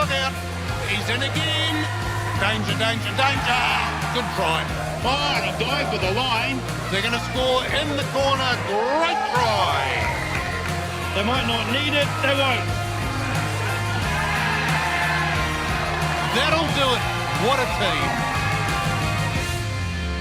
look out. He's in again. Danger, danger, danger. Good try. Oh, and a dive for the line. They're going to score in the corner. Great try. They might not need it. They won't. That'll do it. What a team.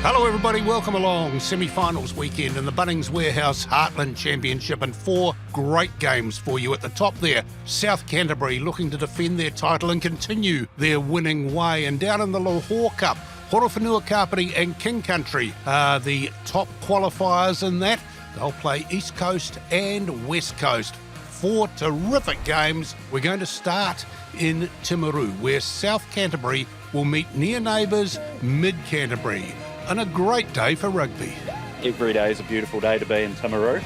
Hello everybody, welcome along. Semi-finals weekend in the Bunnings Warehouse Heartland Championship, and 4 great games for you. At the top there, South Canterbury looking to defend their title and continue their winning way. And down in the Lochore Cup, Horowhenua Kapiti and King Country are the top qualifiers in that. They'll play East Coast and West Coast. 4 terrific games. We're going to start in Timaru, where South Canterbury will meet near neighbours Mid-Canterbury. And a great day for rugby. Every day is a beautiful day to be in Timaru.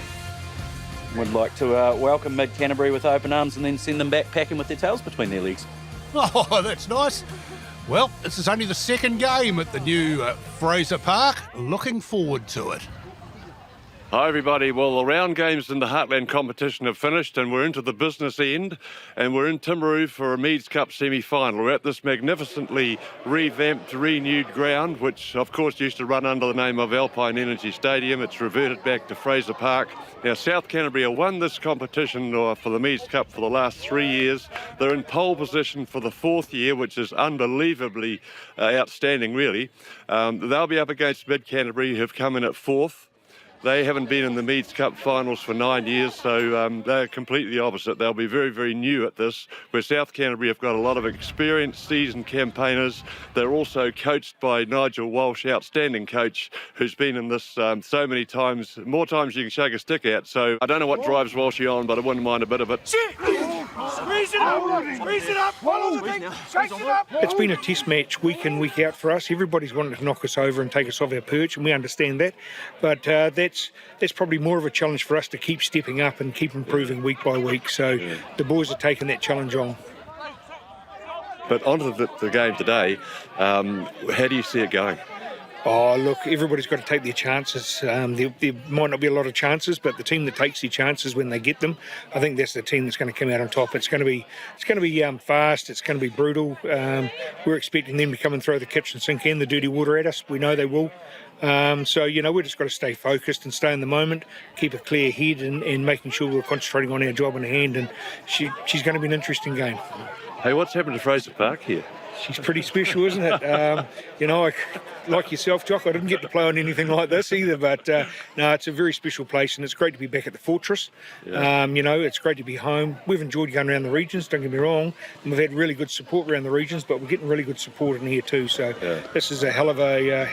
Would like to welcome Mid-Canterbury with open arms and then send them back packing with their tails between their legs. Oh, that's nice. Well, this is only the second game at the new Fraser Park. Looking forward to it. Hi everybody, well the round games in the Heartland competition have finished and we're into the business end, and we're in Timaru for a Meads Cup semi-final. We're at this magnificently revamped, renewed ground, which of course used to run under the name of Alpine Energy Stadium. It's reverted back to Fraser Park. Now South Canterbury have won this competition for the Meads Cup for the last 3 years. They're in pole position for the 4th year, which is unbelievably outstanding really. They'll be up against Mid-Canterbury, who've come in at 4th. They haven't been in the Meads Cup finals for 9 years, so they're completely opposite. They'll be very, very new at this, where South Canterbury have got a lot of experienced, seasoned campaigners. They're also coached by Nigel Walsh, outstanding coach, who's been in this so many times, more times you can shake a stick at. So I don't know what drives Walshy on, but I wouldn't mind a bit of it. Squeeze it up! Squeeze it up! Shake it up! It's been a test match week in, week out for us. Everybody's wanted to knock us over and take us off our perch, and we understand that. But that's probably more of a challenge for us to keep stepping up and keep improving week by week. So the boys are taking that challenge on. But on to the game today, how do you see it going? Oh, look, everybody's got to take their chances. There might not be a lot of chances, but the team that takes their chances when they get them, I think that's the team that's going to come out on top. It's going to be fast. It's going to be brutal. We're expecting them to come and throw the kitchen sink and the dirty water at us. We know they will. So, we've just got to stay focused and stay in the moment, keep a clear head and making sure we're concentrating on our job in hand. And she's going to be an interesting game. Hey, what's happened to Fraser Park here? She's pretty special, isn't it? Like yourself, Jock, I didn't get to play on anything like this either, but no, it's a very special place, and it's great to be back at the Fortress. Yeah. It's great to be home. We've enjoyed going around the regions, don't get me wrong, and we've had really good support around the regions, but we're getting really good support in here too. So This is a hell of a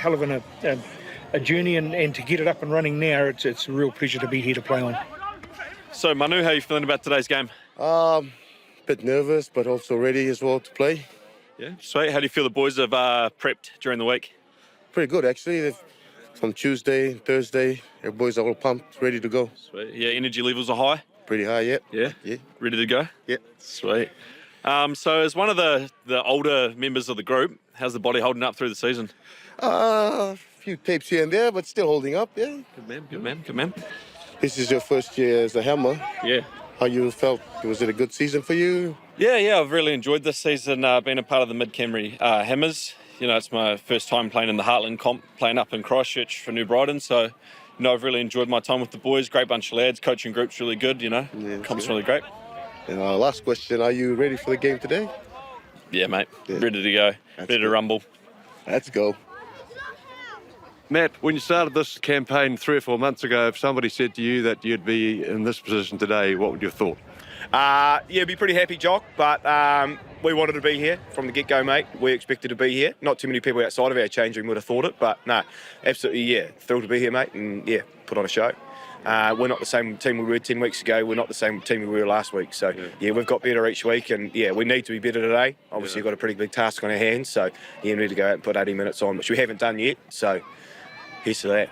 journey, and to get it up and running now, it's a real pleasure to be here to play on. So Manu, how are you feeling about today's game? Bit nervous, but also ready as well to play. Yeah, sweet. How do you feel the boys have prepped during the week? Pretty good, actually. From Tuesday, Thursday, our boys are all pumped, ready to go. Sweet. Yeah, energy levels are high? Pretty high, yeah. Yeah? Ready to go? Yeah. Sweet. So as one of the older members of the group, how's the body holding up through the season? A few tapes here and there, but still holding up, yeah. Good man. This is your first year as a hammer. Yeah. How you felt? Was it a good season for you? Yeah, I've really enjoyed this season, being a part of the Mid-Canterbury Hammers. It's my first time playing in the Heartland comp, playing up in Christchurch for New Brighton, so, I've really enjoyed my time with the boys. Great bunch of lads, coaching group's really good, Yeah, comp's really great. And last question, are you ready for the game today? Yeah, mate, ready to go, ready to rumble. Let's go. Matt, when you started this campaign 3 or 4 months ago, if somebody said to you that you'd be in this position today, what would you have thought? Be pretty happy, Jock, but we wanted to be here from the get-go, mate. We expected to be here. Not too many people outside of our change room would have thought it, but no, absolutely, thrilled to be here, mate, and put on a show. We're not the same team we were 10 weeks ago. We're not the same team we were last week. So, we've got better each week, and, we need to be better today. Obviously, we've got a pretty big task on our hands, so, we need to go out and put 80 minutes on, which we haven't done yet, so here's to that.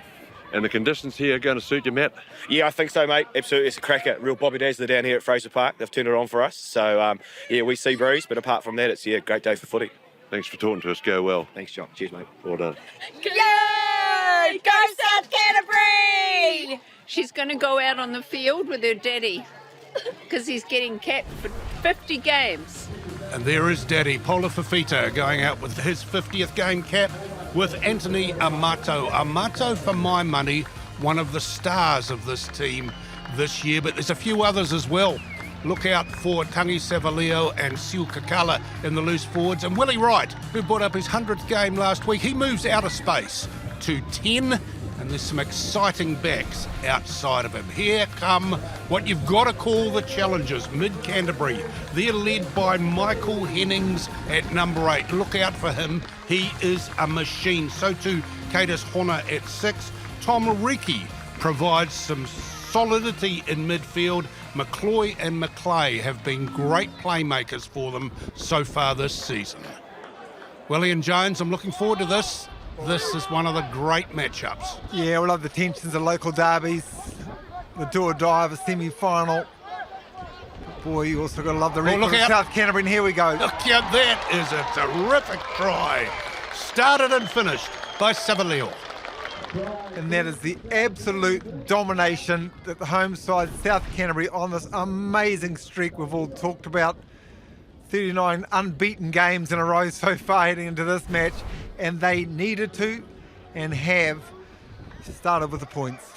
And the conditions here are going to suit you, Matt? Yeah, I think so, mate. Absolutely. It's a cracker. Real Bobby Dazzler down here at Fraser Park. They've turned it on for us. So, we see breeze, but apart from that, it's a great day for footy. Thanks for talking to us. Go well. Thanks, John. Cheers, mate. Well done. Yay! Go South Canterbury! She's going to go out on the field with her daddy because he's getting capped for 50 games. And there is Daddy, Pola Fafita, going out with his 50th game cap with Anthony Amato. Amato, for my money, one of the stars of this team this year, but there's a few others as well. Look out for Tangi Savaleo and Sil Kakala in the loose forwards. And Willie Wright, who brought up his 100th game last week, he moves out of space to 10. And there's some exciting backs outside of him. Here come what you've got to call the challengers, Mid-Canterbury. They're led by Michael Hennings at number 8. Look out for him. He is a machine. So too, Katus Hona at 6. Tom Riki provides some solidity in midfield. McCloy and McClay have been great playmakers for them so far this season. Willie and Jones, I'm looking forward to this. This is one of the great matchups. Yeah, we love the tensions of local derbies, the do or die of a semi-final. Boy, you also got to love the record of South Canterbury, and here we go. Look out, that is a terrific try. Started and finished by Savaleo. And that is the absolute domination that the home side, South Canterbury, on this amazing streak we've all talked about. 39 unbeaten games in a row so far heading into this match, and they needed to and have started with the points.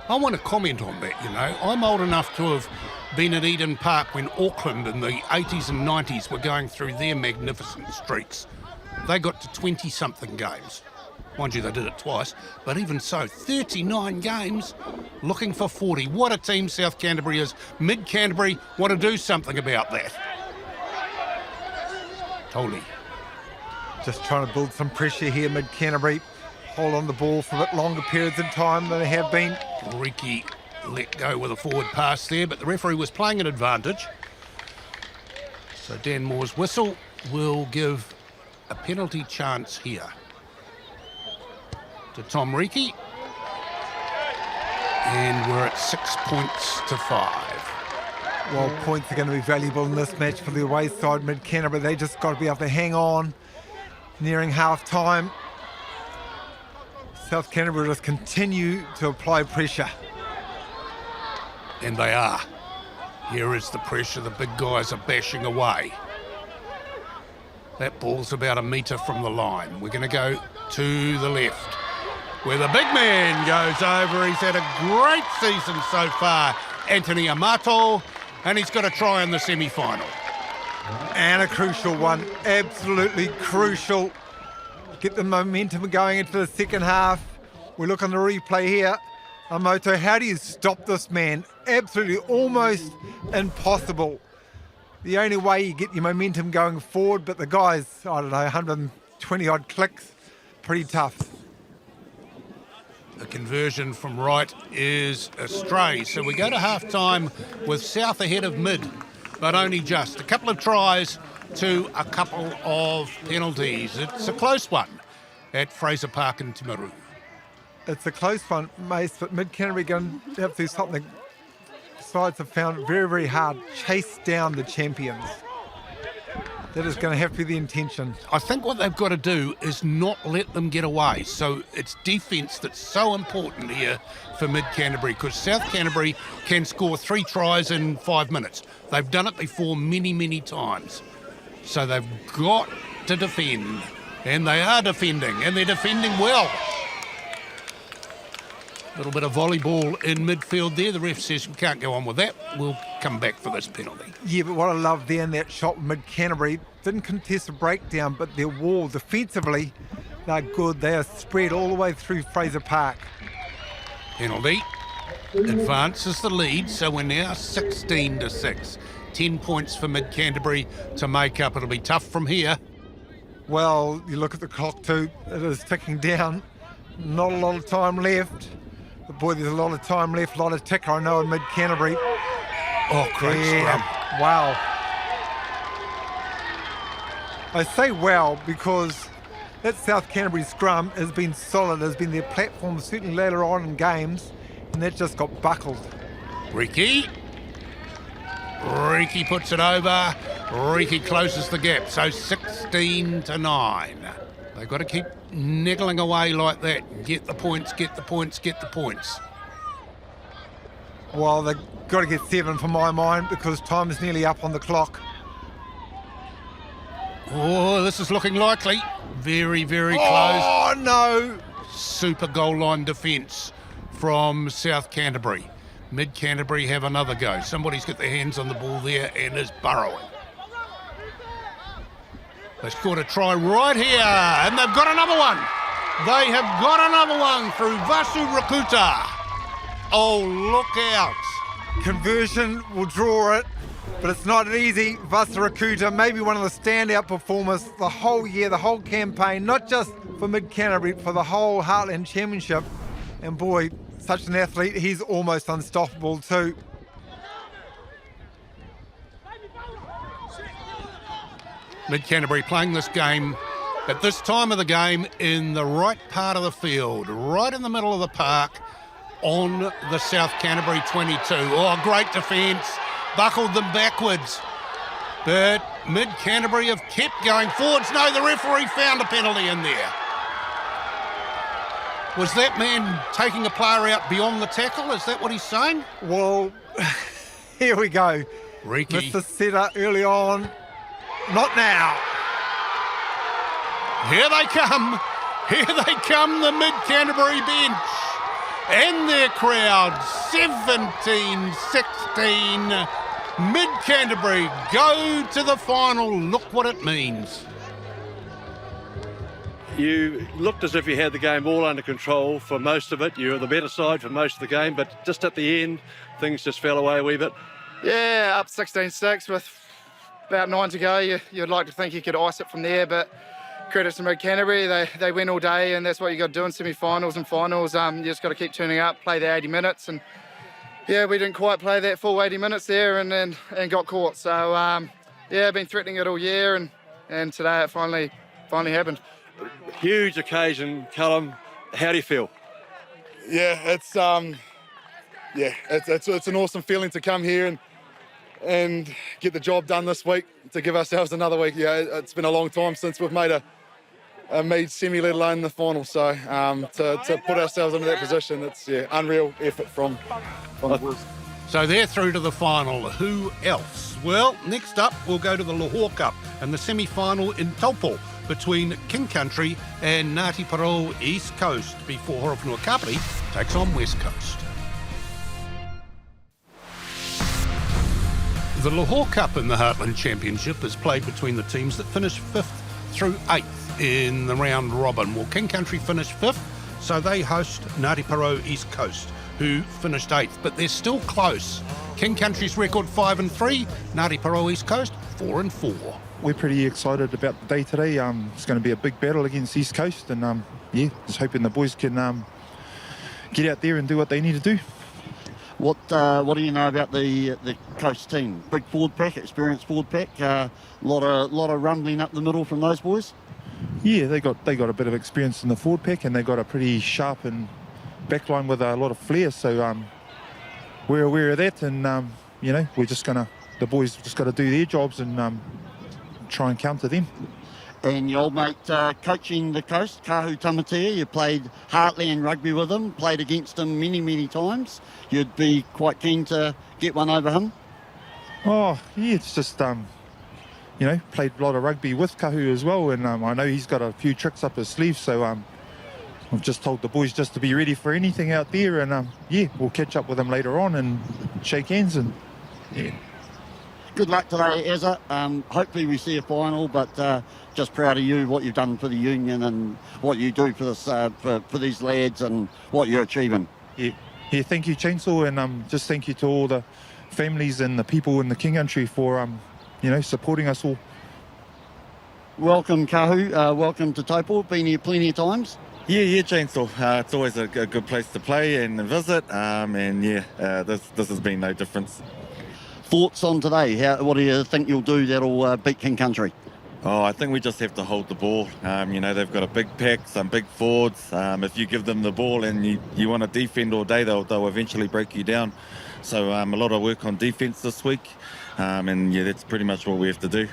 I want to comment on that, you know. I'm old enough to have been at Eden Park when Auckland in the 80s and 90s were going through their magnificent streaks. They got to 20-something games. Mind you, they did it twice, but even so, 39 games looking for 40. What a team South Canterbury is. Mid-Canterbury want to do something about that. Totally. Just trying to build some pressure here, Mid-Canterbury. Hold on the ball for a bit longer periods of time than they have been. Riki let go with a forward pass there, but the referee was playing an advantage. So Dan Moore's whistle will give a penalty chance here to Tom Riki. And we're at 6 points to 5. Well, points are going to be valuable in this match for the away side, Mid-Canterbury. They just got to be able to hang on. Nearing half-time. South Canterbury just continue to apply pressure. And they are. Here is the pressure. The big guys are bashing away. That ball's about a metre from the line. We're going to go to the left, where the big man goes over. He's had a great season so far, Anthony Amato, and he's got a try in the semi-final. And a crucial one, absolutely crucial. Get the momentum going into the second half. We look on the replay here. Amato, how do you stop this man? Absolutely almost impossible. The only way you get your momentum going forward, but the guys, I don't know, 120 odd clicks, pretty tough. The conversion from right is astray. So we go to half-time with South ahead of Mid, but only just. A couple of tries to a couple of penalties. It's a close one at Fraser Park in Timaru. It's a close one, Mace, but Mid-Canterbury going to have to do something sides have found it very, very hard. Chase down the champions. That is going to have to be the intention. I think what they've got to do is not let them get away. So it's defence that's so important here for Mid-Canterbury, because South Canterbury can score 3 tries in 5 minutes. They've done it before many, many times. So they've got to defend, and they are defending, and they're defending well. A little bit of volleyball in midfield there. The ref says we can't go on with that. We'll come back for this penalty. Yeah, but what I love there in that shot, Mid-Canterbury didn't contest a breakdown, but their wall defensively, they're good. They are spread all the way through Fraser Park. Penalty advances the lead, so we're now 16-6. 10 points for Mid-Canterbury to make up. It'll be tough from here. Well, you look at the clock too. It is ticking down. Not a lot of time left. But boy, there's a lot of time left, a lot of ticker, I know, in Mid-Canterbury. Oh, great scrum. Wow. I say wow because that South Canterbury scrum has been solid, has been their platform, certainly later on in games, and that just got buckled. Riki puts it over. Riki closes the gap, so 16-9. They've got to keep niggling away like that. Get the points, get the points, get the points. Well, they've got to get 7 for my mind because time is nearly up on the clock. Oh, this is looking likely. Very, very close. Oh, no. Super goal line defence from South Canterbury. Mid-Canterbury have another go. Somebody's got their hands on the ball there and is burrowing. They scored a try right here, and they've got another one. They have got another one through Vasu Rakuta. Oh, look out. Conversion will draw it, but it's not easy. Vasu Rakuta, maybe one of the standout performers the whole year, the whole campaign, not just for Mid-Canterbury, for the whole Heartland Championship. And boy, such an athlete, he's almost unstoppable too. Mid-Canterbury playing this game at this time of the game in the right part of the field, right in the middle of the park on the South Canterbury 22. Oh, great defence, buckled them backwards. But Mid-Canterbury have kept going forwards. No, the referee found a penalty in there. Was that man taking a player out beyond the tackle? Is that what he's saying? Well, here we go. Riki. Mr. Setter early on. Not now. Here they come. Here they come, the Mid-Canterbury bench. And their crowd, 17-16. Mid-Canterbury go to the final. Look what it means. You looked as if you had the game all under control for most of it. You were the better side for most of the game, but just at the end, things just fell away a wee bit. Yeah, up 16-6 with about 9 to go. You'd like to think you could ice it from there, but credits to Mid-Canterbury. They win all day, and that's what you got to do in semi-finals and finals. You just got to keep turning up, play the 80 minutes, and yeah, we didn't quite play that full 80 minutes there, and got caught. So yeah, been threatening it all year, and today it finally happened. Huge occasion, Callum. How do you feel? Yeah, it's an awesome feeling to come here and get the job done this week, to give ourselves another week. Yeah, it's been a long time since we've made a Meads semi, let alone the final. So to put ourselves into that position, it's unreal effort from the boys. So they're through to the final. Who else? Well, next up we'll go to the Lochore Cup and the semi-final in Taupo between King Country and Ngati Porou East Coast before Horowhenua Kapiti takes on West Coast. The Lochore Cup in the Heartland Championship is played between the teams that finish 5th through 8th in the round robin. Well, King Country finished 5th, so they host Ngati Porou East Coast, who finished 8th, but they're still close. King Country's record 5-3, Ngati Porou East Coast 4-4. We're pretty excited about the day today. It's going to be a big battle against East Coast, and just hoping the boys can get out there and do what they need to do. What do you know about the Coast team? Big forward pack, experienced forward pack. Lot of rumbling up the middle from those boys. Yeah, they got a bit of experience in the forward pack, and they got a pretty sharp and backline with a lot of flair. So we're aware of that, and the boys just got to do their jobs and try and counter them. And your old mate coaching the Coast, Kahu Tamatea, you played Heartland Rugby with him, played against him many times. You'd be quite keen to get one over him? Oh, yeah, it's just, played a lot of rugby with Kahu as well, and I know he's got a few tricks up his sleeve, so I've just told the boys just to be ready for anything out there, and we'll catch up with him later on and shake hands, and Good luck today, Ezra. Hopefully we see a final, but just proud of you, what you've done for the union and what you do for this for these lads and what you're achieving. Yeah, thank you, Chainsaw, and just thank you to all the families and the people in the King Country for supporting us all. Welcome, Kahu. Welcome to Taupo. Been here plenty of times. Yeah, Chainsaw. It's always a good place to play and visit, this has been no difference. Thoughts on today? What do you think you'll do that'll beat King Country? Oh, I think we just have to hold the ball. They've got a big pack, some big forwards. If you give them the ball and you want to defend all day, they'll eventually break you down. So a lot of work on defence this week, that's pretty much what we have to do.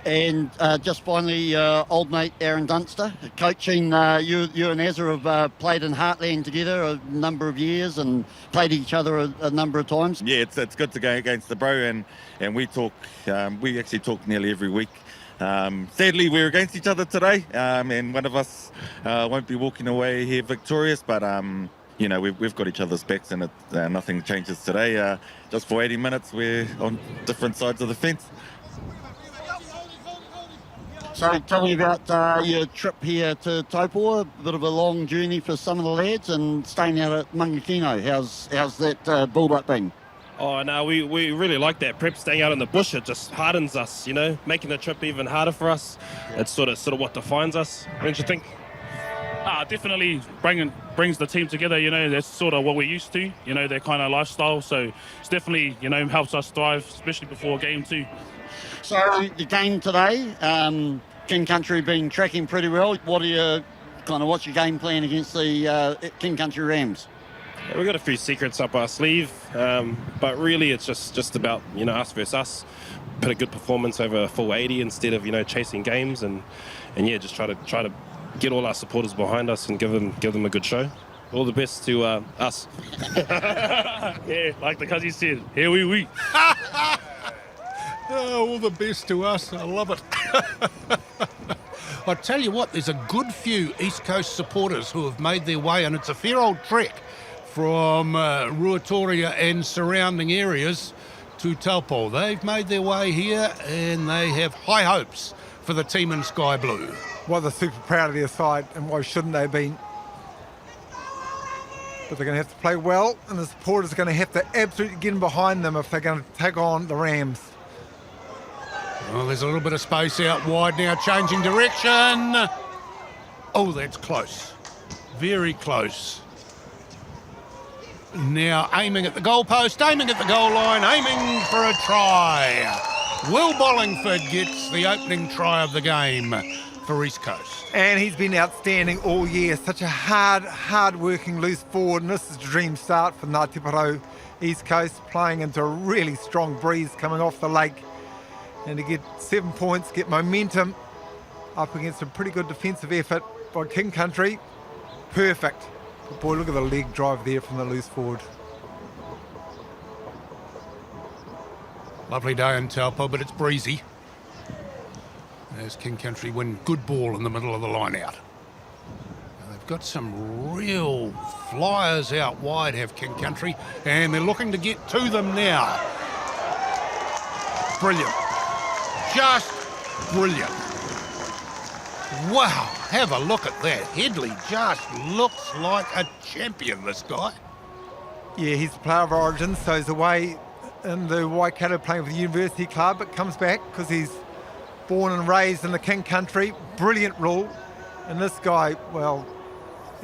And just finally, old mate Aaron Dunster, coaching, you and Ezra have played in Heartland together a number of years and played each other a number of times. Yeah, it's good to go against the bro, and we talk. We actually talk nearly every week. Sadly, we're against each other today, and one of us won't be walking away here victorious, but you know, we've got each other's backs, and nothing changes today. Just for 80 minutes, we're on different sides of the fence. So tell me about your trip here to Taupo, a bit of a long journey for some of the lads, and staying out at Mangakino. How's that build-up been? Oh, no, we really like that prep, staying out in the bush. It just hardens us, you know, making the trip even harder for us. It's sort of what defines us, don't you think? Definitely brings the team together, you know, that's sort of what we're used to, you know, their kind of lifestyle. So it's definitely, you know, helps us thrive, especially before a game too. So the game today, King Country been tracking pretty well. What's your game plan against the King Country Rams? We've got a few secrets up our sleeve, but really it's just about, you know, us versus us. Put a good performance over a full 80 instead of, you know, chasing games, and yeah, just try to get all our supporters behind us and give them a good show. All the best to us. Yeah, like the Cuzzy said, here we. Oh, all the best to us. I love it. I tell you what, there's a good few East Coast supporters who have made their way, and it's a fair old trek from Ruatoria and surrounding areas to Taupo. They've made their way here, and they have high hopes for the team in Sky Blue. Well, they're super proud of their side, and why shouldn't they be? But they're going to have to play well, and the supporters are going to have to absolutely get in behind them if they're going to take on the Rams. Well, there's a little bit of space out wide now, changing direction. Oh, that's close. Very close. Now aiming at the goalpost, aiming at the goal line, aiming for a try. Will Bollingford gets the opening try of the game for East Coast. And he's been outstanding all year. Such a hard-working loose forward, and this is a dream start for Ngati Porou East Coast, playing into a really strong breeze coming off the lake. And to get 7 points, get momentum up against a pretty good defensive effort by King Country. Perfect. But boy, look at the leg drive there from the loose forward. Lovely day in Taupo, but it's breezy. As King Country win, good ball in the middle of the line out. Now they've got some real flyers out wide, have King Country, and they're looking to get to them now. Brilliant. Just brilliant. Wow, have a look at that. Headley just looks like a champion, this guy. Yeah, he's a player of origin, so he's away in the Waikato playing for the university club, but comes back because he's born and raised in the King Country. Brilliant rule. And this guy, well,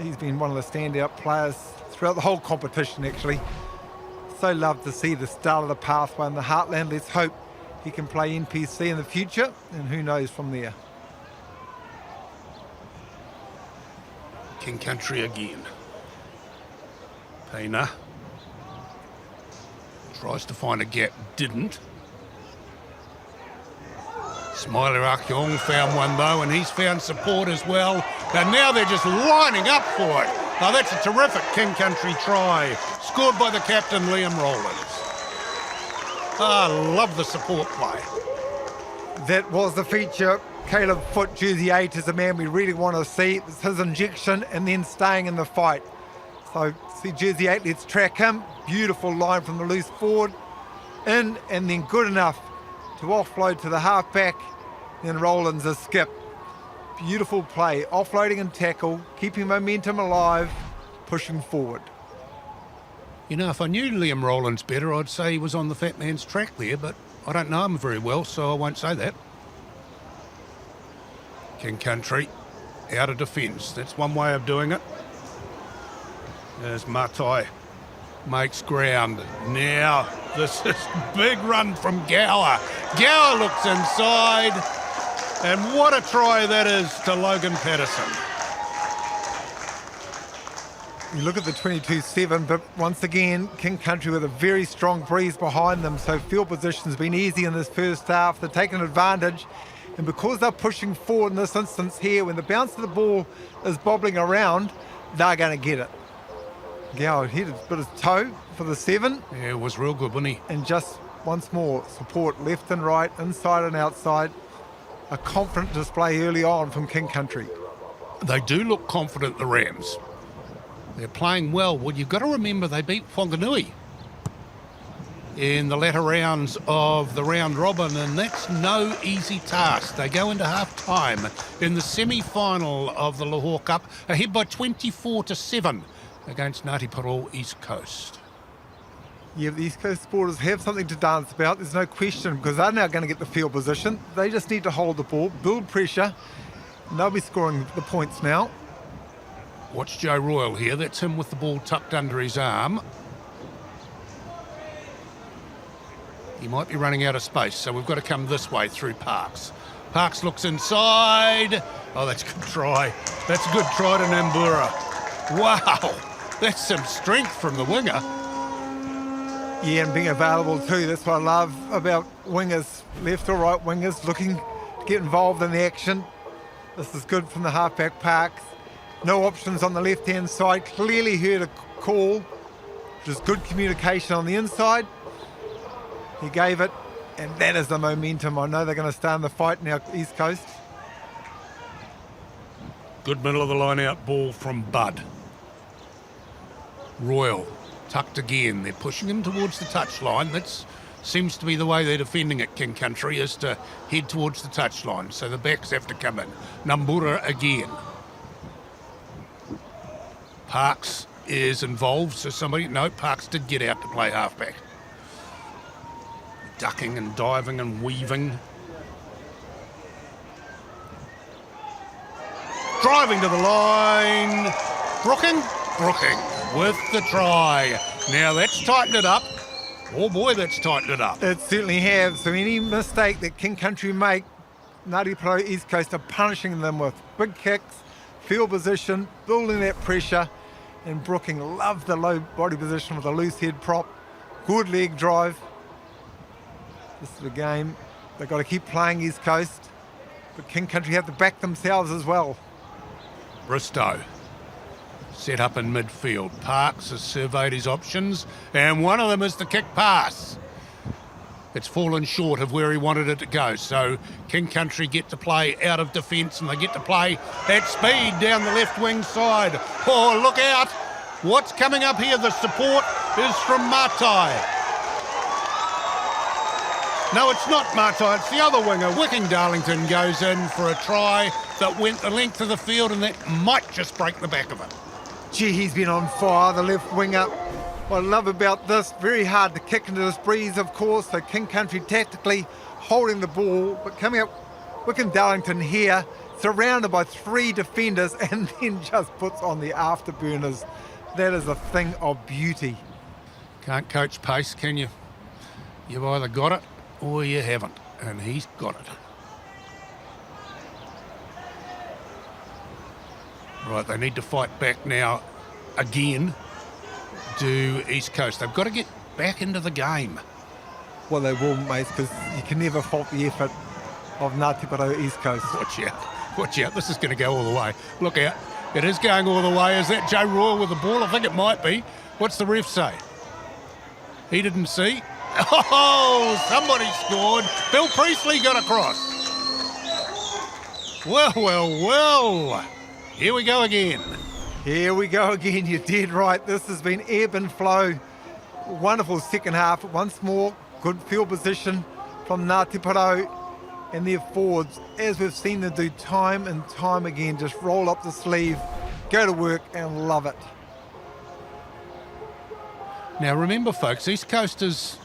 he's been one of the standout players throughout the whole competition, actually. So love to see the start of the pathway in the Heartland. Let's hope he can play NPC in the future, and who knows from there. King Country again. Pena tries to find a gap, didn't. Smiler Akyong found one though, and he's found support as well. And now they're just lining up for it. Now that's a terrific King Country try, scored by the captain, Liam Rowlands. I love the support play. That was the feature. Caleb Foote, jersey 8, is the man we really want to see. It's his injection and then staying in the fight. So see jersey 8, let's track him. Beautiful line from the loose forward. In, and then good enough to offload to the halfback. Then Rowlands a skip. Beautiful play, offloading and tackle, keeping momentum alive, pushing forward. You know, if I knew Liam Rowlands better, I'd say he was on the fat man's track there, but I don't know him very well, so I won't say that. King Country, out of defence. That's one way of doing it. As Matai makes ground. Now, this is big run from Gower. Gower looks inside, and what a try that is to Logan Patterson. You look at the 22-7, but once again, King Country with a very strong breeze behind them, so field position's been easy in this first half. They're taking advantage, and because they're pushing forward in this instance here, when the bounce of the ball is bobbling around, they're going to get it. Gower hit a bit of toe for the 7. Yeah, it was real good, wasn't he? And just once more, support left and right, inside and outside. a confident display early on from King Country. They do look confident, the Rams. They're playing well. Well, you've got to remember they beat Whanganui in the latter rounds of the round robin, and that's no easy task. They go into half-time in the semi-final of the Lochore Cup, ahead by 24-7 against Ngati Porou East Coast. Yeah, the East Coast supporters have something to dance about, there's no question, because they're now going to get the field position. They just need to hold the ball, build pressure, and they'll be scoring the points now. Watch Joe Royal here. That's him with the ball tucked under his arm. He might be running out of space, so we've got to come this way through Parks. Parks looks inside. Oh, that's a good try. That's a good try to Nambura. Wow, that's some strength from the winger. Yeah, and being available too. That's what I love about wingers, left or right wingers, looking to get involved in the action. This is good from the halfback Parks. No options on the left-hand side. Clearly heard a call, which is good communication on the inside. He gave it, and that is the momentum. I know they're going to start in the fight now, East Coast. Good middle of the line out ball from Bud. Royal tucked again. They're pushing him towards the touchline. That seems to be the way they're defending it, King Country, is to head towards the touchline. So the backs have to come in. Nambura again. Parks is involved, so somebody... No, Parks did get out to play halfback. Ducking and diving and weaving. Driving to the line. Brooking with the try. Now that's tightened it up. Oh boy, that's tightened it up. It certainly has. So any mistake that King Country make, Ngati Porou East Coast are punishing them with big kicks, field position, building that pressure, and Brooking loved the low body position with a loose head prop. Good leg drive. This is the game. They've got to keep playing East Coast, but King Country have to back themselves as well. Bristow set up in midfield. Parks has surveyed his options, and one of them is the kick pass. It's fallen short of where he wanted it to go, so King Country get to play out of defence, and they get to play at speed down the left wing side. Oh, look out! What's coming up here? The support is from Matai. No, it's not Matai, it's the other winger. Wicking Darlington goes in for a try that went the length of the field, and that might just break the back of it. Gee, he's been on fire, the left winger. What I love about this, very hard to kick into this breeze, of course, so King Country tactically holding the ball, but coming up, Wickham Darlington here, surrounded by three defenders, and then just puts on the afterburners. That is a thing of beauty. Can't coach pace, can you? You've either got it or you haven't, and he's got it. Right, they need to fight back now again. Do East Coast. They've got to get back into the game. Well, they will, mate, because you can never fault the effort of Ngati Porou East Coast. Watch out. This is going to go all the way. Look out. It is going all the way. Is that Joe Royal with the ball? I think it might be. What's the ref say? He didn't see. Oh, somebody scored. Bill Priestley got across. Well. Here we go again. Here we go again, you're dead right. This has been ebb and flow. Wonderful second half. Once more, good field position from Ngati Porou and their forwards, as we've seen them do time and time again. Just roll up the sleeve, go to work and love it. Now remember, folks, East Coast is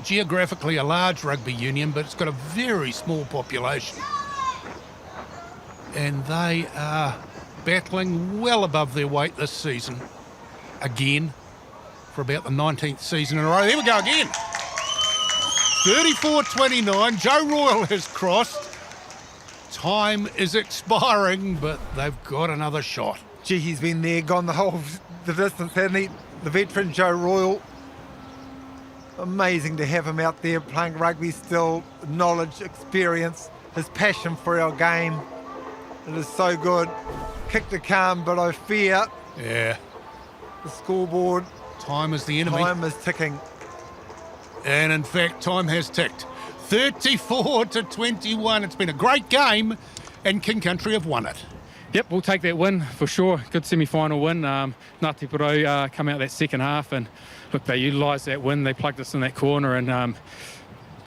geographically a large rugby union, but it's got a very small population. And they are battling well above their weight this season. Again, for about the 19th season in a row. Here we go again. 34-29. Joe Royal has crossed. Time is expiring, but they've got another shot. Gee, he's been there, gone the distance, hasn't he? The veteran Joe Royal. Amazing to have him out there playing rugby still. Knowledge, experience, his passion for our game. It is so good. Kick to calm, but I fear. Yeah. The scoreboard. Time is the enemy. Time is ticking. And in fact, time has ticked. 34-21. It's been a great game, and King Country have won it. Yep, we'll take that win for sure. Good semi-final win. Ngati Porou come out that second half, and look, they utilised that win. They plugged us in that corner, and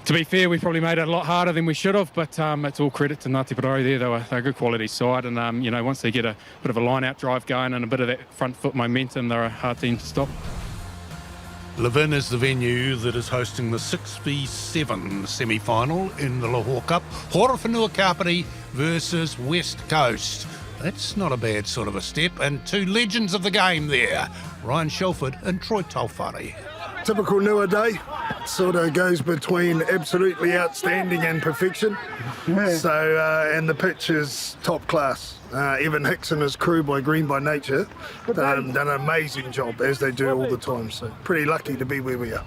to be fair, we probably made it a lot harder than we should have, but it's all credit to Ngati Porou there. They're a good quality side, and once they get a bit of a line-out drive going and a bit of that front foot momentum, they're a hard team to stop. Levin is the venue that is hosting the 6v7 semi-final in the Lochore Cup. Horowhenua Kapiti versus West Coast. That's not a bad sort of a step. And two legends of the game there, Ryan Shelford and Troy Taufari. Typical Nua day, sort of goes between absolutely outstanding and perfection. So, and the pitch is top class. Evan Hicks and his crew by Green by Nature done an amazing job, as they do all the time. So pretty lucky to be where we are.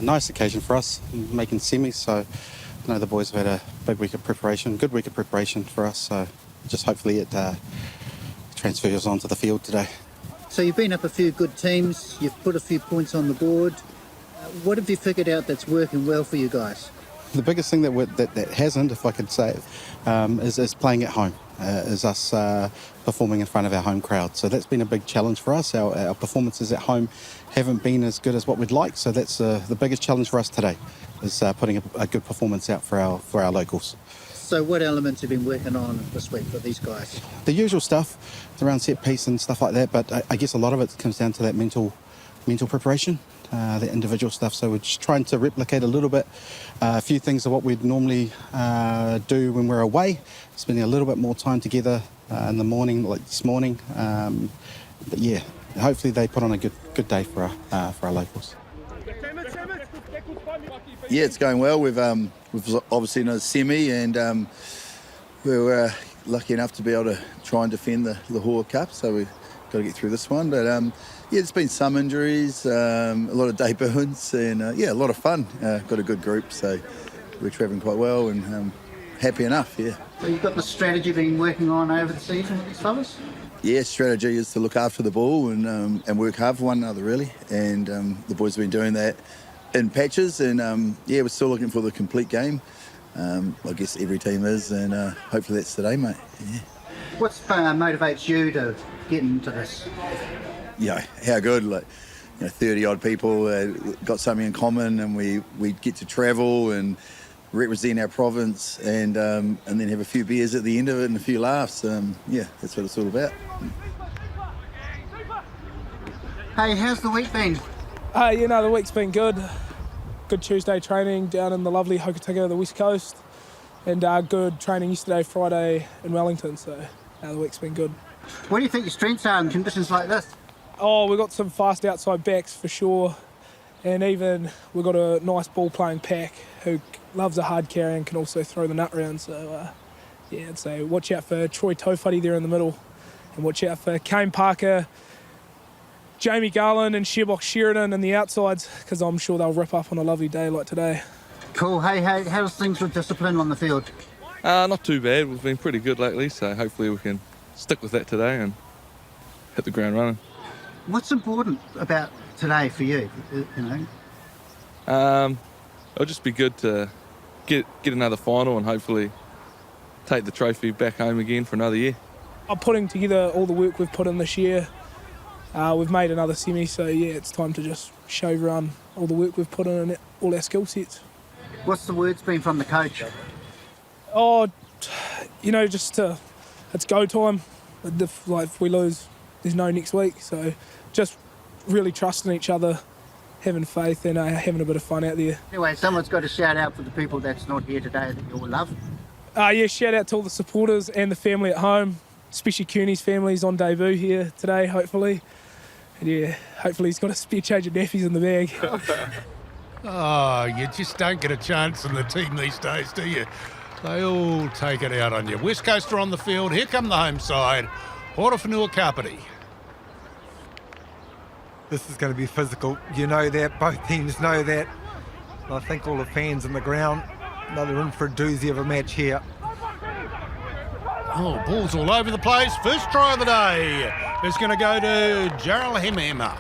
Nice occasion for us, making semis. So I know the boys have had a big week of preparation, good week of preparation for us. So just hopefully it transfers onto the field today. So you've been up a few good teams, you've put a few points on the board. What have you figured out that's working well for you guys? The biggest thing that hasn't, if I could say it, is playing at home, is us performing in front of our home crowd. So that's been a big challenge for us. Our performances at home haven't been as good as what we'd like. So that's the biggest challenge for us today, is putting a good performance out for our locals. So what elements have you been working on this week for these guys? The usual stuff around set piece and stuff like that, but I guess a lot of it comes down to that mental preparation, the individual stuff. So we're just trying to replicate a little bit, a few things of what we'd normally do when we're away, spending a little bit more time together in the morning, like this morning. But yeah, hopefully they put on a good day for our locals. Yeah, it's going well. We've obviously in a semi, and we were lucky enough to be able to try and defend the Lochore Cup, so we've got to get through this one. But yeah, there's been some injuries, a lot of debuts, and yeah, a lot of fun. Got a good group, so we're travelling quite well, and happy enough, yeah. So you've got the strategy been working on over the season with these fellas? Yeah, strategy is to look after the ball and work hard for one another, really. And the boys have been doing that in patches, and yeah, we're still looking for the complete game. I guess every team is, and hopefully that's today, mate. Yeah. What motivates you to get into this? Yeah, how good, like 30 odd people got something in common, and we get to travel and represent our province, and then have a few beers at the end of it and a few laughs. Yeah, that's what it's all about. Hey, how's the week been? The week's been good. Good Tuesday training down in the lovely Hokitika, the West Coast, and good training yesterday, Friday in Wellington, so the week's been good. What do you think your strengths are in conditions like this? Oh, we've got some fast outside backs for sure, and even we've got a nice ball-playing pack who loves a hard carry and can also throw the nut round, so yeah, I'd say watch out for Troy Taufari there in the middle, and watch out for Kane Parker, Jamie Garland and Shebox Sheridan in the outsides, because I'm sure they'll rip up on a lovely day like today. Cool. Hey, how's things with discipline on the field? Not too bad. We've been pretty good lately, so hopefully we can stick with that today and hit the ground running. What's important about today for you, It'll just be good to get another final and hopefully take the trophy back home again for another year. I'm putting together all the work we've put in this year. We've made another semi, so yeah, it's time to just show everyone all the work we've put in and all our skill sets. What's the words been from the coach? Oh, it's go time. If we lose, there's no next week. So just really trusting each other, having faith, and having a bit of fun out there. Anyway, someone's got to shout out for the people that's not here today that you all love. Yeah, shout out to all the supporters and the family at home, especially Cooney's family's on debut here today, hopefully. And yeah, hopefully he's got a spare change of nappies in the bag. Oh, you just don't get a chance in the team these days, do you? They all take it out on you. West Coast are on the field. Here come the home side. Horowhenua Kapiti. This is going to be physical. You know that. Both teams know that. I think all the fans in the ground know they're in for a doozy of a match here. Oh, balls all over the place. First try of the day is going to go to Gerald Hemema.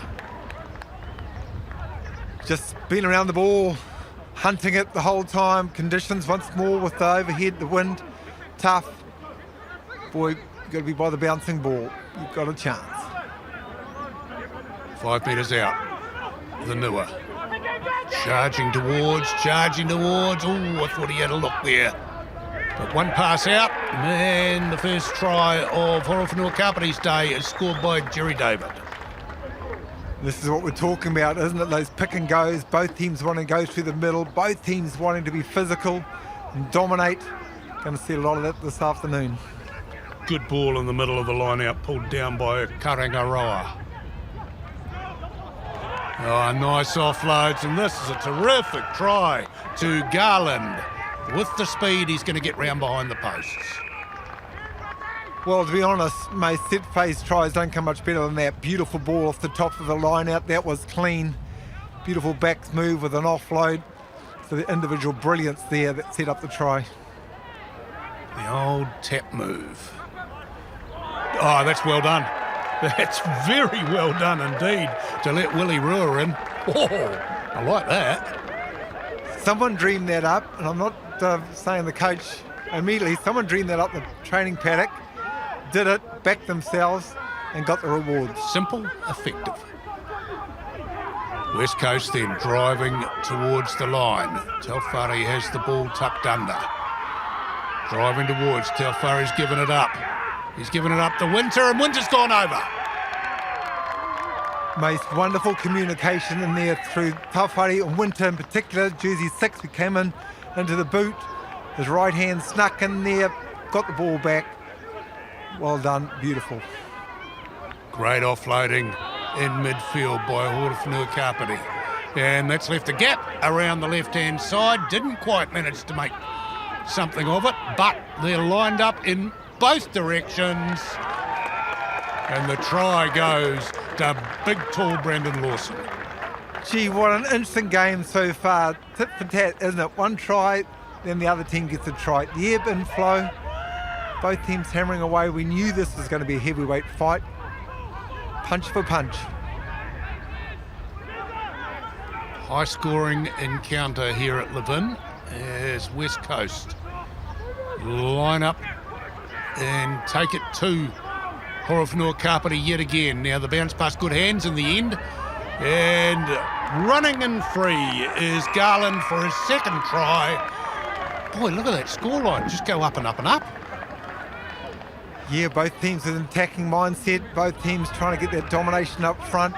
Just been around the ball, hunting it the whole time. Conditions once more with the overhead, the wind, tough. Boy, you've got to be by the bouncing ball. You've got a chance. 5 metres out. The Nua. Charging towards. Oh, I thought he had a look there. But one pass out, and the first try of Horowhenua Kapiti's day is scored by Jerry David. This is what we're talking about, isn't it? Those pick and goes, both teams wanting to go through the middle, both teams wanting to be physical and dominate. Going to see a lot of that this afternoon. Good ball in the middle of the line out, pulled down by Karangaroa. Oh, nice offloads, and this is a terrific try to Garland. With the speed, he's going to get round behind the posts. Well, to be honest, most set-face tries don't come much better than that. Beautiful ball off the top of the line out. That was clean. Beautiful backs move with an offload. So the individual brilliance there that set up the try. The old tap move. Oh, that's well done. That's very well done indeed to let Willie Rua in. Oh, I like that. Someone dreamed that up, and I'm not saying the coach immediately. Someone dreamed that up the training paddock, did it, backed themselves, and got the rewards. Simple, effective. West Coast then driving towards the line. Telfari has the ball tucked under. Driving towards, Telfari's given it up. He's given it up to Winter, and Winter's gone over. Most wonderful communication in there through Telfari and Winter in particular. Jersey 6, who came in into the boot. His right hand snuck in there, got the ball back. Well done, beautiful. Great offloading in midfield by Horowhenua Kapiti. And that's left a gap around the left-hand side. Didn't quite manage to make something of it, but they're lined up in both directions. And the try goes to big, tall Brandon Lawson. Gee, what an interesting game so far. Tit for tat, isn't it? One try, then the other team gets a try. The ebb and flow, both teams hammering away. We knew this was going to be a heavyweight fight. Punch for punch. High-scoring encounter here at Levin as West Coast line up and take it to Horowhenua Kapiti yet again. Now the bounce pass, good hands in the end. And running in free is Garland for his second try. Boy, look at that scoreline. Just go up and up and up. Yeah, both teams with an attacking mindset. Both teams trying to get that domination up front.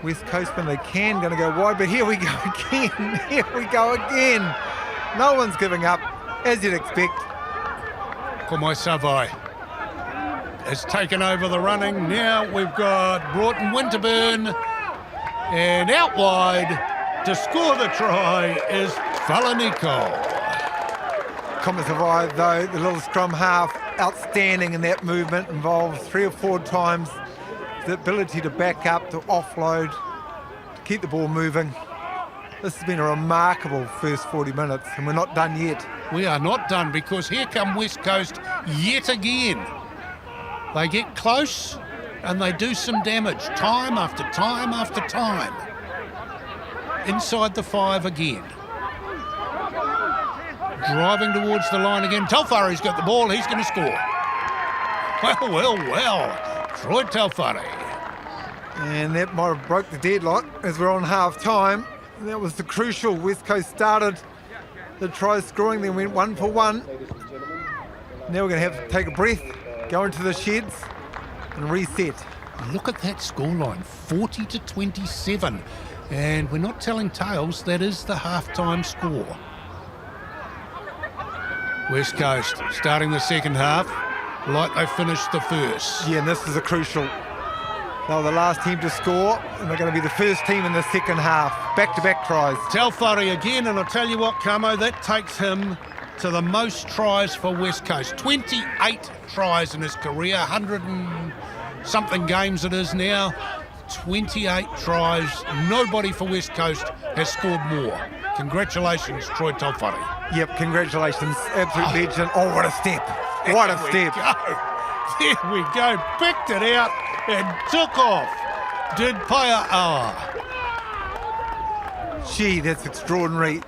West Coast, when they can, going to go wide. But here we go again. Here we go again. No one's giving up, as you'd expect. Komai Savai has taken over the running. Now we've got Broughton Winterburn, and out wide to score the try is Falaniko. Komai Savai, though, the little scrum half, outstanding in that movement, involves 3 or 4 times the ability to back up, to offload, to keep the ball moving. This has been a remarkable first 40 minutes, and we're not done yet. We are not done, because here come West Coast yet again. They get close and they do some damage time after time after time. Inside the 5 again. Driving towards the line again. Telfari's got the ball, he's going to score. Well. Troy Telfari. And that might have broke the deadlock as we're on half-time. That was the crucial. West Coast started the try scoring, then went 1 for 1. Now we're going to have to take a breath, go into the sheds and reset. Look at that scoreline, 40-27. And we're not telling tales, that is the half-time score. West Coast starting the second half like they finished the first. Yeah, and this is a crucial. They were the last team to score, and they're going to be the first team in the second half. Back-to-back tries. Telfari again, and I'll tell you what, Camo, that takes him to the most tries for West Coast. 28 tries in his career, 100 and something games it is now. 28 tries. Nobody for West Coast has scored more. Congratulations, Troy Telfari. Yep, congratulations. Absolute legend. Oh, what a step. What a step. There we go. Picked it out and took off. Did Paya. Gee, that's extraordinary.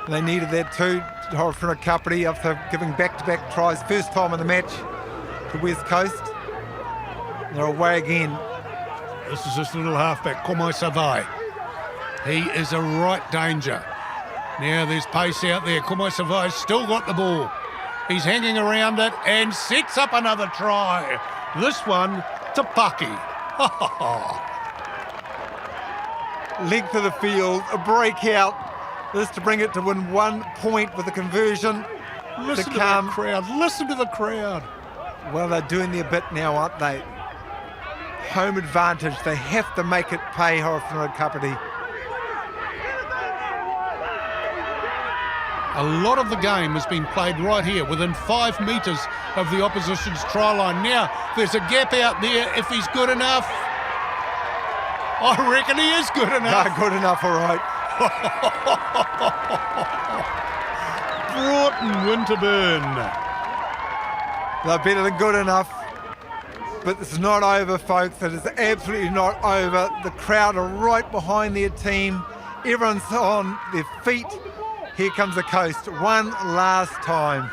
They needed that too. Horowhenua Kapiti, after giving back-to-back tries, first time in the match to West Coast. They're away again. This is this little halfback, Komai Savai. He is a right danger. Now there's pace out there. Komai Savai's still got the ball. He's hanging around it and sets up another try. This one to Paki. Length of the field, a breakout. This to bring it to win 1 point with a conversion. Listen to the crowd. Listen to the crowd. Well, they're doing their bit now, aren't they? Home advantage. They have to make it pay, Horowhenua Kapiti. A lot of the game has been played right here, within 5 metres of the opposition's try line. Now, there's a gap out there if he's good enough. I reckon he is good enough. No, good enough, all right. Broughton Winterburn. They're better than good enough. But it's not over, folks. It is absolutely not over. The crowd are right behind their team. Everyone's on their feet. Here comes the coast. One last time.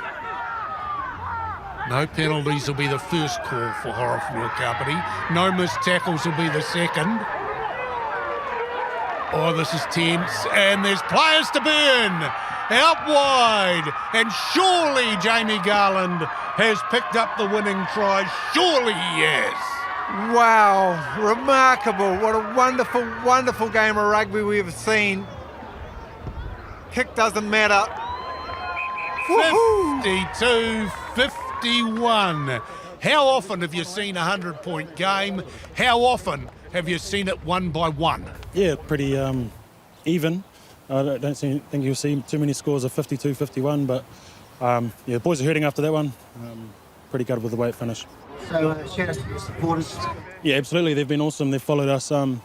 No penalties will be the first call for Horowhenua Kapiti. No missed tackles will be the second. Oh, this is tense. And there's players to burn. Out wide. And surely Jamie Garland has picked up the winning try. Surely he has. Wow. Remarkable. What a wonderful, wonderful game of rugby we've seen. Kick doesn't matter. 52-51. How often have you seen a 100-point game? How often have you seen it 1 by 1? Yeah, pretty even. I don't think you'll see too many scores of 52-51, but yeah, the boys are hurting after that one. Pretty good with the way it finished. So shout out to the supporters. Yeah, absolutely. They've been awesome. They've followed us all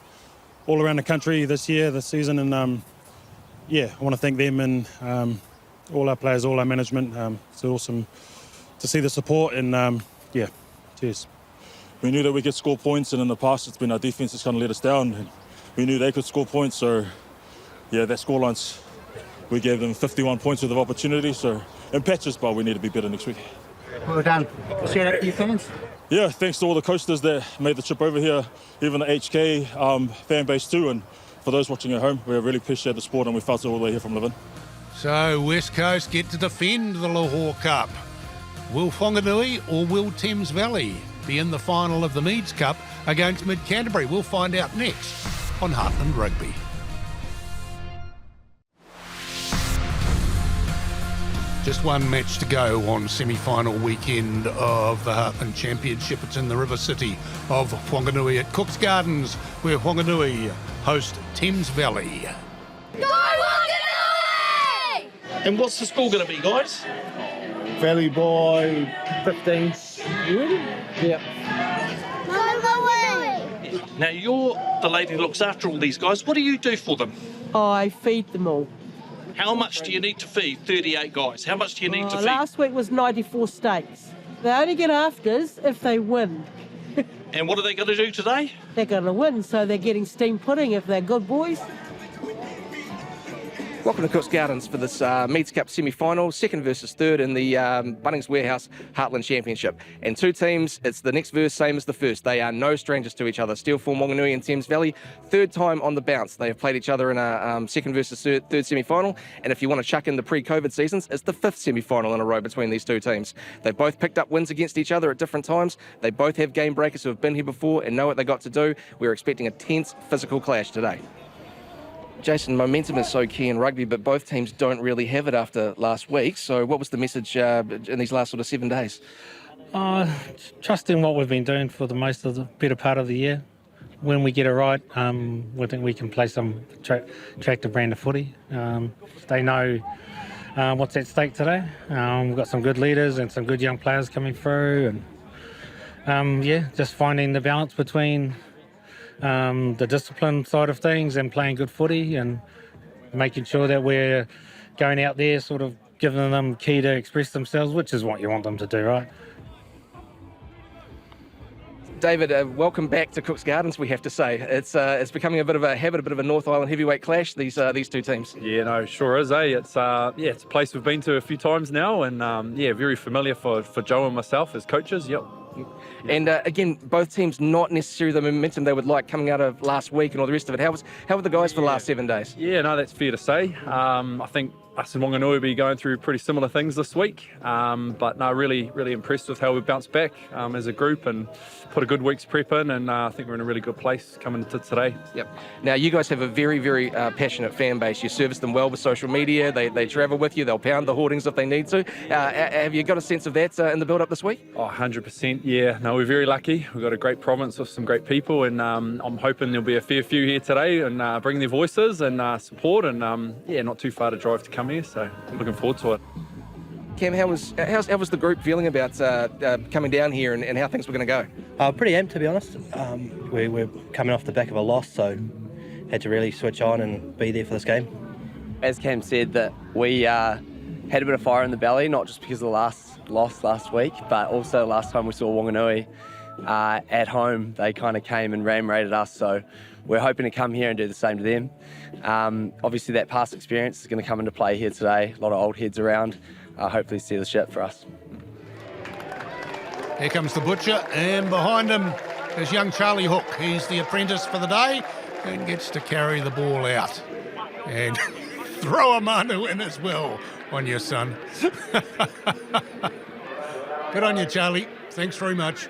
around the country this season, and yeah, I want to thank them and all our players, all our management. It's awesome to see the support, and yeah, cheers. We knew that we could score points, and in the past it's been our defence that's kind of let us down. And we knew they could score points, so yeah, that scoreline's, we gave them 51 points worth of opportunity, so in patches, but we need to be better next week. Well done. Shout out to your fans. Yeah, thanks to all the coasters that made the trip over here, even the HK fan base too, and for those watching at home, we really appreciate the support, and we felt it all the way here from Levin. So West Coast get to defend the Lochore Cup. Will Whanganui or will Thames Valley be in the final of the Meads Cup against Mid-Canterbury? We'll find out next on Heartland Rugby. Just one match to go on semi-final weekend of the Heartland Championship. It's in the river city of Whanganui at Cook's Gardens, where Whanganui host Thames Valley. Go Whanganui! And what's the score going to be, guys? Valley by 15. You ready? Yeah. Now, you're the lady who looks after all these guys. What do you do for them? I feed them all. How much do you need to feed 38 guys? How much do you need to feed? Last week was 94 steaks. They only get afters if they win. And what are they going to do today? They're going to win, so they're getting steamed pudding if they're good boys. Welcome to Cook's Gardens for this Meads Cup semi-final, second versus third in the Bunnings Warehouse Heartland Championship. And two teams, it's the next verse, same as the first. They are no strangers to each other. Steel Form Whanganui and Thames Valley, third time on the bounce. They have played each other in a second versus third semi-final. And if you want to chuck in the pre-COVID seasons, it's the fifth semi-final in a row between these two teams. They've both picked up wins against each other at different times. They both have game breakers who have been here before and know what they got to do. We're expecting a tense physical clash today. Jason, momentum is so key in rugby, but both teams don't really have it after last week. So what was the message in these last sort of 7 days? Trust in what we've been doing for the most of the better part of the year. When we get it right, we think we can play some attractive brand of footy. They know what's at stake today. We've got some good leaders and some good young players coming through. And yeah, just finding the balance between the discipline side of things and playing good footy and making sure that we're going out there sort of giving them key to express themselves, which is what you want them to do, right? David, welcome back to Cook's Gardens, we have to say. It's becoming a bit of a habit, a bit of a North Island heavyweight clash, these two teams. Yeah, no, sure is, eh? It's it's a place we've been to a few times now, and very familiar for Joe and myself as coaches. Yep. And again, both teams not necessarily the momentum they would like coming out of last week and all the rest of it. How were the guys for the last 7 days? Yeah, no, that's fair to say. I think us in Whanganui will be going through pretty similar things this week, but no, really impressed with how we bounced back as a group and put a good week's prep in, and I think we're in a really good place coming into today. Yep. Now, you guys have a very, very passionate fan base. You service them well with social media. They travel with you. They'll pound the hoardings if they need to. Have you got a sense of that in the build-up this week? Oh, 100%, yeah. No, we're very lucky. We've got a great province with some great people, and I'm hoping there'll be a fair few here today and bring their voices and support, and not too far to drive to come here, so I'm looking forward to it. Cam, how was the group feeling about coming down here and how things were going to go? Pretty amped, to be honest. We're coming off the back of a loss, so had to really switch on and be there for this game. As Cam said, that we had a bit of fire in the belly, not just because of the loss last week, but also last time we saw Whanganui at home, they kind of came and ram-raided us, so we're hoping to come here and do the same to them. Obviously that past experience is going to come into play here today. A lot of old heads around. Hopefully steer the ship for us. Here comes the butcher, and behind him is young Charlie Hook. He's the apprentice for the day and gets to carry the ball out and throw a manu in as well on your son. Good on you, Charlie. Thanks very much.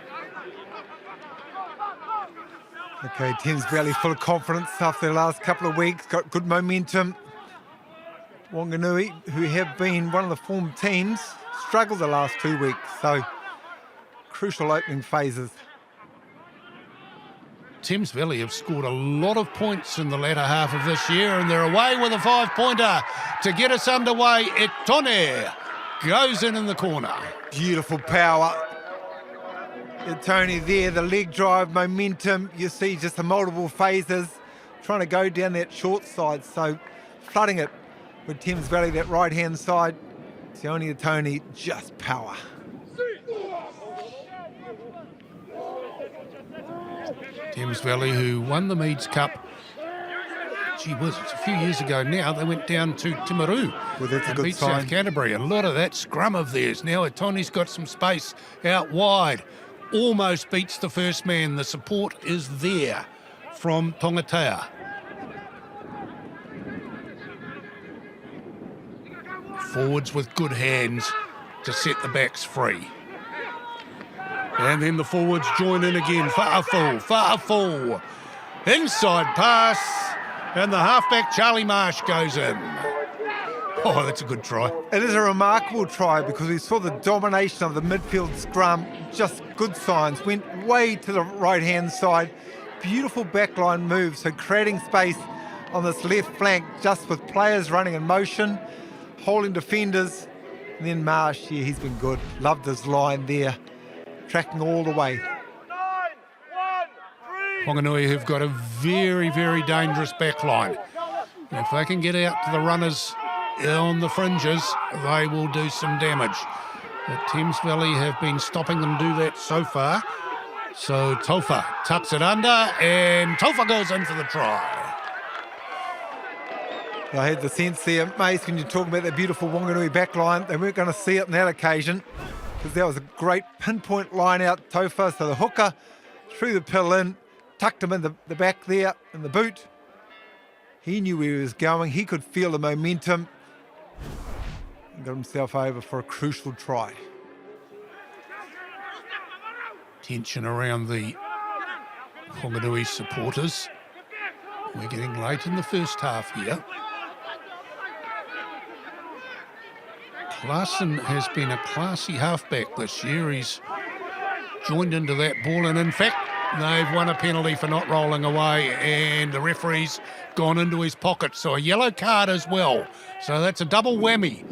Okay, Thames Valley full of confidence after the last couple of weeks, got good momentum. Whanganui, who have been one of the form teams, struggled the last 2 weeks, so crucial opening phases. Thames Valley have scored a lot of points in the latter half of this year, and they're away with a 5-pointer to get us underway. Etone goes in the corner. Beautiful power. Tony there, the leg drive, momentum. You see just the multiple phases, trying to go down that short side, so flooding it with Thames Valley, that right-hand side. It's the only Tony, just power. Thames Valley, who won the Meads Cup, gee whiz, it's a few years ago now. They went down to Timaru and beat South Canterbury. A lot of that scrum of theirs. Now Tony's got some space out wide. Almost beats the first man. The support is there from Tongatea. Forwards with good hands to set the backs free. And then the forwards join in again. Far full. Inside pass. And the halfback Charlie Marsh goes in. Oh, that's a good try. It is a remarkable try because we saw the domination of the midfield scrum. Just good signs. Went way to the right-hand side. Beautiful backline move. So creating space on this left flank just with players running in motion, holding defenders. And then Marsh, yeah, he's been good. Loved his line there. Tracking all the way. Whanganui have got a very, very dangerous backline. And if they can get out to the runners on the fringes, they will do some damage. But Thames Valley have been stopping them do that so far. So Tofa tucks it under, and Tofa goes in for the try. I had the sense there, Mace, when you're talking about that beautiful Whanganui backline, they weren't going to see it on that occasion because that was a great pinpoint line out, Tofa. So the hooker threw the pill in, tucked him in the back there in the boot. He knew where he was going. He could feel the momentum and got himself over for a crucial try. Tension around the Whanganui supporters. We're getting late in the first half here. Clarkson has been a classy halfback this year. He's joined into that ball, and in fact, they've won a penalty for not rolling away, and the referee's gone into his pocket, so a yellow card as well. So that's a double whammy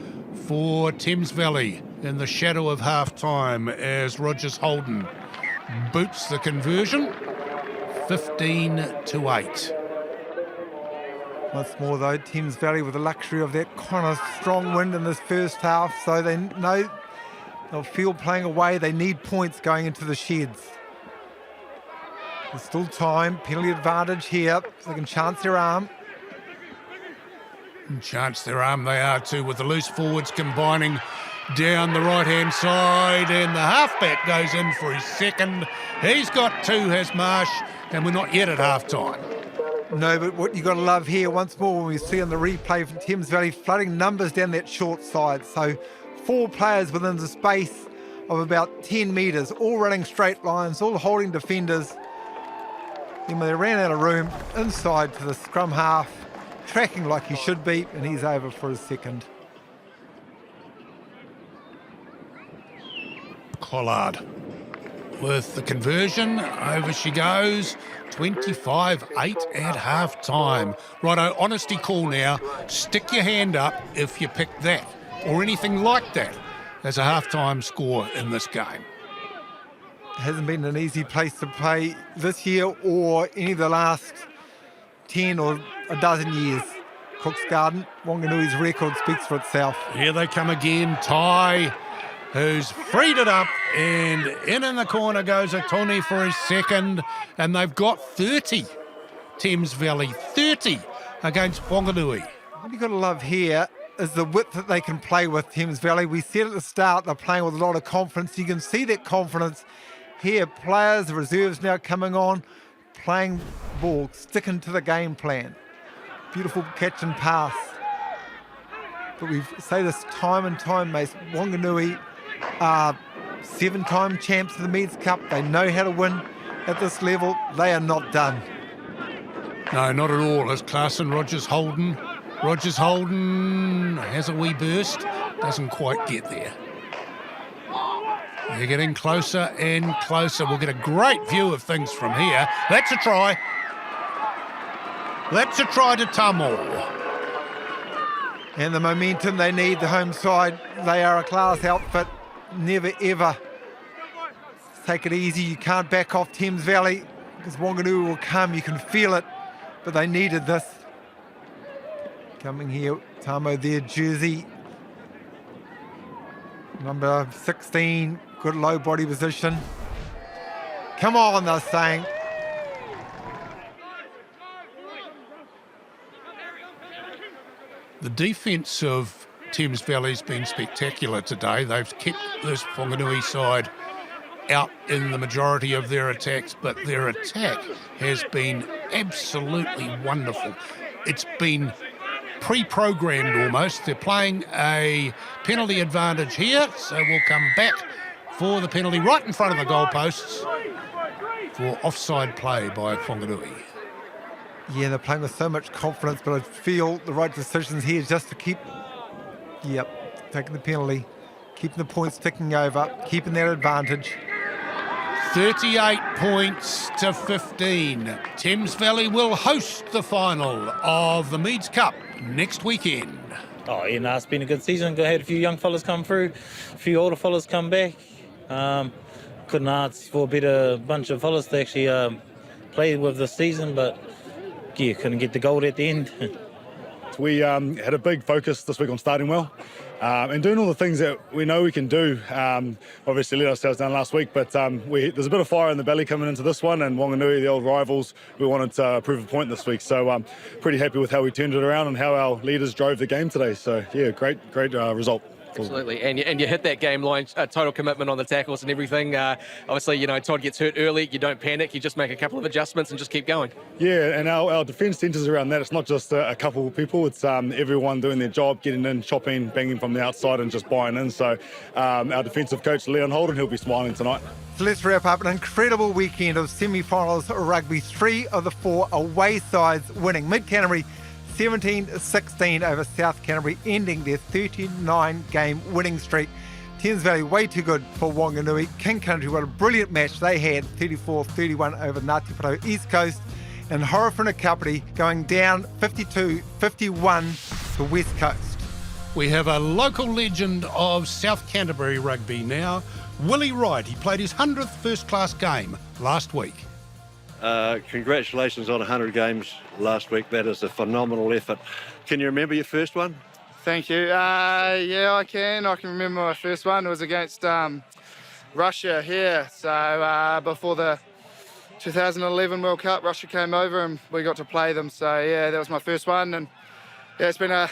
for Thames Valley in the shadow of half-time as Rogers Holden boots the conversion, 15-8. Once more though, Thames Valley with the luxury of that kind of strong wind in this first half, so they know they'll feel playing away. They need points going into the sheds. There's still time, penalty advantage here. They can chance their arm. And chance their arm they are too, with the loose forwards combining down the right-hand side, and the halfback goes in for his second. He's got 2, has Marsh, and we're not yet at half-time. No, but what you got to love here, once more, when we see on the replay from Thames Valley, flooding numbers down that short side. So 4 players within the space of about 10 metres, all running straight lines, all holding defenders. Then when they ran out of room, inside to the scrum half, tracking like he should be, and he's over for his second. Collard with the conversion, over she goes, 25-8 at half-time. Righto, honesty call now, stick your hand up if you pick that, or anything like that, as a half-time score in this game. It hasn't been an easy place to play this year or any of the last 10 or a dozen years. Cook's Garden, Whanganui's record speaks for itself. Here they come again, Ty, who's freed it up, and in the corner goes a Tony for his second, and they've got 30. Thames Valley, 30 against Whanganui. What you've got to love here is the width that they can play with, Thames Valley. We said at the start they're playing with a lot of confidence. You can see that confidence here. Players, the reserves now coming on, playing ball, sticking to the game plan. Beautiful catch and pass. But we say this time and time, Mace, Whanganui are 7-time champs of the Meads Cup. They know how to win at this level. They are not done. No, not at all. As Clarkson, Rogers Holden has a wee burst, doesn't quite get there. They're getting closer and closer. We'll get a great view of things from here. That's a try. That's a try to Tamor. And the momentum they need, the home side, they are a class outfit. Never ever take it easy. You can't back off Thames Valley because Whanganui will come. You can feel it, but they needed this. Coming here, Tamo, their jersey. Number 16, good low body position. Come on, they're saying. The defence of Thames Valley's been spectacular today. They've kept this Whanganui side out in the majority of their attacks, but their attack has been absolutely wonderful. It's been pre-programmed almost. They're playing a penalty advantage here, so we'll come back for the penalty right in front of the goalposts for offside play by Whanganui. Yeah, they're playing with so much confidence, but I feel the right decisions here is just to keep, taking the penalty, keeping the points ticking over, keeping their advantage. 38 points to 15. Thames Valley will host the final of the Meads Cup next weekend. Oh, yeah, no, it's been a good season. I had a few young fellas come through, a few older fellas come back. Couldn't ask for a better bunch of fellas to actually play with this season, but yeah, couldn't get the gold at the end. We had a big focus this week on starting well and doing all the things that we know we can do. Obviously let ourselves down last week, but there's a bit of fire in the belly coming into this one, and Whanganui, the old rivals, we wanted to prove a point this week. So pretty happy with how we turned it around and how our leaders drove the game today. So yeah, great result. Absolutely, and you hit that game line, total commitment on the tackles and everything. Obviously, Todd gets hurt early, you don't panic, you just make a couple of adjustments and just keep going. Yeah, and our defence centres around that. It's not just a couple of people, it's everyone doing their job, getting in, chopping, banging from the outside and just buying in. So our defensive coach, Leon Holden, he'll be smiling tonight. So let's wrap up an incredible weekend of semi-finals rugby. 3 of the 4 away sides winning. Mid-Canterbury 17-16 over South Canterbury, ending their 39-game winning streak. Thames Valley way too good for Whanganui. King Country, what a brilliant match they had, 34-31 over Ngati Porou East Coast. And Horowhenua Kapiti going down 52-51 to West Coast. We have a local legend of South Canterbury rugby now, Willie Wright. He played his 100th first-class game last week. Congratulations on 100 games last week. That is a phenomenal effort. Can you remember your first one? Thank you. Yeah, I can. I can remember my first one. It was against Russia here. So before the 2011 World Cup. Russia came over and we got to play them. So yeah, that was my first one, and yeah, it's been a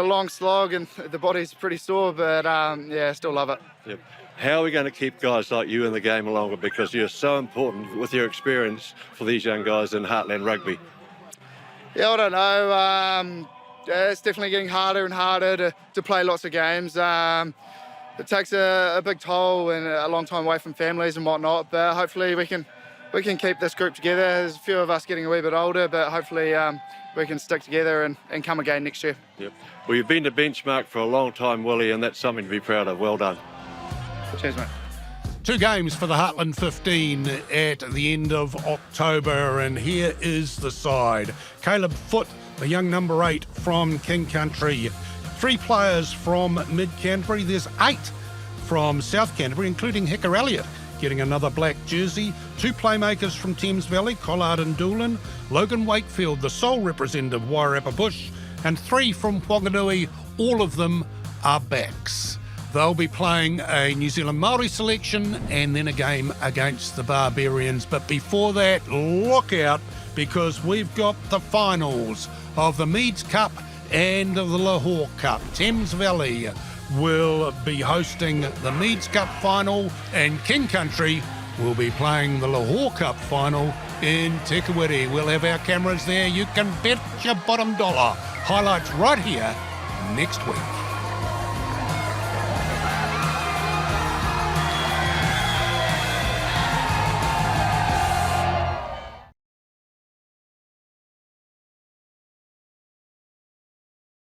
long slog and the body's pretty sore, but yeah, still love it. Yep. How are we going to keep guys like you in the game longer? Because you're so important with your experience for these young guys in Heartland Rugby. Yeah, I don't know. Yeah, it's definitely getting harder and harder to play lots of games. It takes a big toll and a long time away from families and whatnot, but hopefully we can keep this group together. There's a few of us getting a wee bit older, but hopefully we can stick together and come again next year. Yep. Well, you've been the benchmark for a long time, Willie, and that's something to be proud of. Well done. Cheers, mate. 2 games for the Heartland 15 at the end of October, and here is the side. Caleb Foote, the young number 8 from King Country. 3 players from Mid-Canterbury. There's 8 from South Canterbury, including Hicker Elliott, getting another black jersey. 2 playmakers from Thames Valley, Collard and Doolan. Logan Wakefield, the sole representative, Wairarapa Bush. And 3 from Whanganui, all of them are backs. They'll be playing a New Zealand Māori selection and then a game against the Barbarians. But before that, look out, because we've got the finals of the Meads Cup and of the Lochore Cup. Thames Valley will be hosting the Meads Cup final, and King Country will be playing the Lochore Cup final in Te Kuiti. We'll have our cameras there. You can bet your bottom dollar. Highlights right here next week.